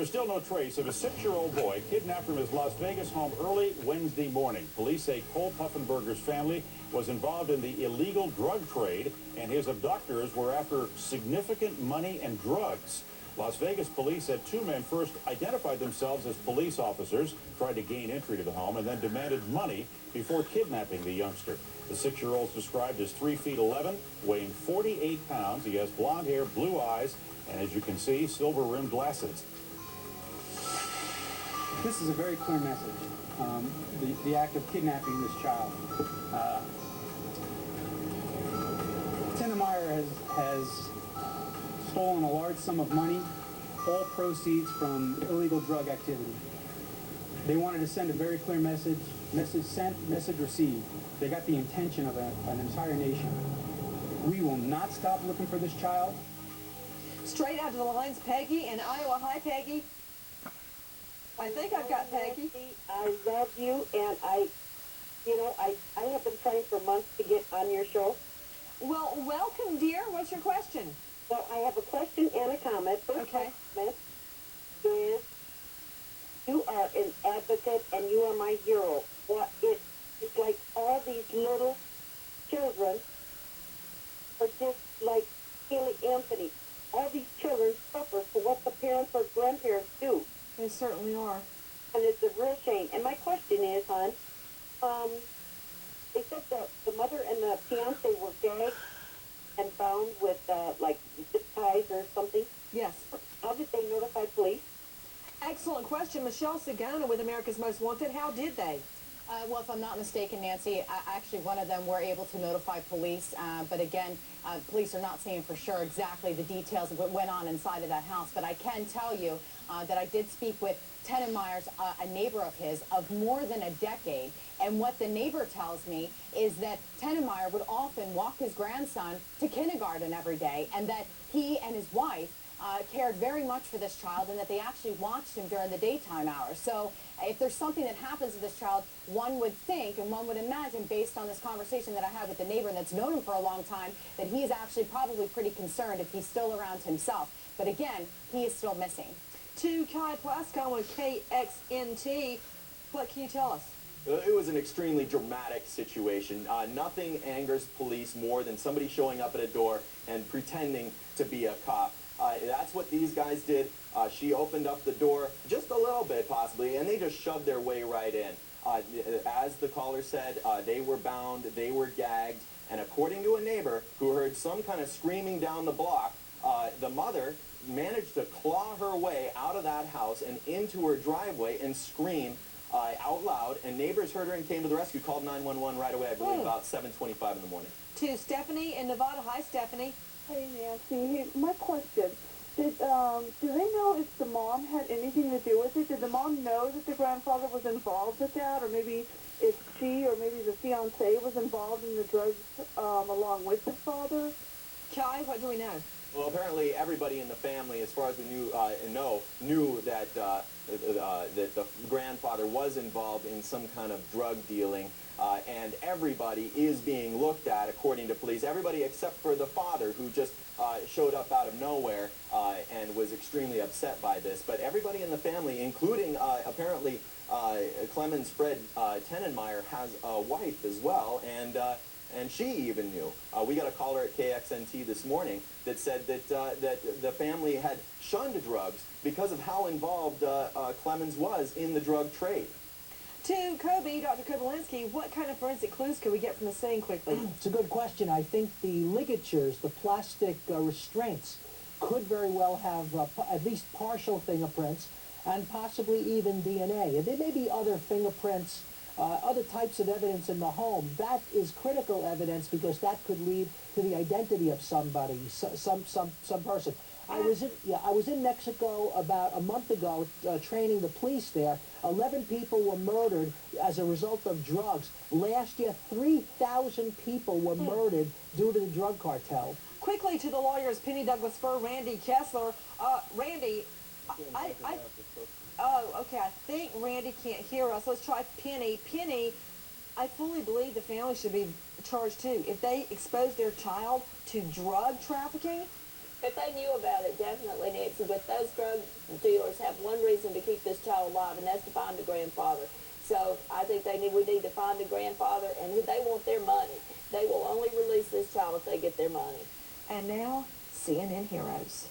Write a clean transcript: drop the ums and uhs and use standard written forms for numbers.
There's still no trace of a 6-year-old boy kidnapped from his Las Vegas home early Wednesday morning. Police say Cole Puffenburger's family was involved in the illegal drug trade, and his abductors were after significant money and drugs. Las Vegas police said 2 men first identified themselves as police officers, tried to gain entry to the home, and then demanded money before kidnapping the youngster. The 6-year-old's described as 3 feet 11, weighing 48 pounds. He has blonde hair, blue eyes, and as you can see, silver-rimmed glasses. This is a very clear message. The act of kidnapping this child. Tina Meyer has stolen a large sum of money, all proceeds from illegal drug activity. They wanted to send a very clear message. Message sent, message received. They got the intention of an entire nation. We will not stop looking for this child. Straight out to the lines, Peggy in Iowa. Hi, Peggy. I think I've got Peggy. I love you, and I have been trying for months to get on your show. Well, welcome, dear. What's your question? Well, I have a question and a comment. First comment is, you are an advocate, and you are my hero. It's like all these little children are just like Haley Anthony. All these children suffer for what the parents or grandparents do. They certainly are. And it's a real shame. And my question is, hon, they said the mother and the fiance were gagged and bound with, like, zip ties or something. Yes. How did they notify police? Excellent question. Michelle Sagana with America's Most Wanted. How did they? Well, if I'm not mistaken, Nancy, actually one of them were able to notify police. But again, police are not saying for sure exactly the details of what went on inside of that house. But I can tell you that I did speak with Tenenmeyer's, a neighbor of his, of more than a decade. And what the neighbor tells me is that Tenenmeyer would often walk his grandson to kindergarten every day, and that he and his wife cared very much for this child, and that they actually watched him during the daytime hours. So if there's something that happens to this child, one would think and one would imagine, based on this conversation that I had with the neighbor and that's known him for a long time, that he is actually probably pretty concerned if he's still around himself. But again, he is still missing. To Kai Plascon with KXNT, what can you tell us? It was an extremely dramatic situation. Nothing angers police more than somebody showing up at a door and pretending to be a cop. That's what these guys did. She opened up the door just a little bit, possibly, and they just shoved their way right in. As the caller said, they were bound, they were gagged, and according to a neighbor who heard some kind of screaming down the block, the mother managed to claw her way out of that house and into her driveway and scream out loud, and neighbors heard her and came to the rescue, called 911 right away, I believe, about 7:25 in the morning. To Stephanie in Nevada. Hi, Stephanie. Hey, Nancy. Hey, my question. Do they know if the mom had anything to do with it? Did the mom know that the grandfather was involved with that? Or maybe if she or maybe the fiancé was involved in the drugs along with the father? Kai, what do we know? Well, apparently everybody in the family, as far as we knew that that the grandfather was involved in some kind of drug dealing, and everybody is being looked at, according to police. Everybody except for the father, who just showed up out of nowhere and was extremely upset by this. But everybody in the family, including apparently Clemens Fred Tenenmeyer, has a wife as well, and she even knew. We got a caller at KXNT this morning that said that that the family had shunned drugs because of how involved Clemens was in the drug trade. To Kobe, Dr. Kobylinski, what kind of forensic clues could we get from the scene quickly? It's a good question. I think the ligatures, the plastic restraints, could very well have at least partial fingerprints and possibly even DNA. And there may be other fingerprints, other types of evidence in the home. That is critical evidence because that could lead to the identity of somebody, some person. I was in Mexico about a month ago training the police there. 11 people were murdered as a result of drugs. Last year, 3,000 people were murdered due to the drug cartel. Quickly to the lawyers, Penny Douglas Fur, Randy Kessler. Randy, okay, I think Randy can't hear us. Let's try Penny. Penny, I fully believe the family should be charged too. If they expose their child to drug trafficking, If they knew about it, definitely, Nancy. But those drug dealers have one reason to keep this child alive, and that's to find the grandfather. So I think we need to find the grandfather, and they want their money. They will only release this child if they get their money. And now, CNN Heroes.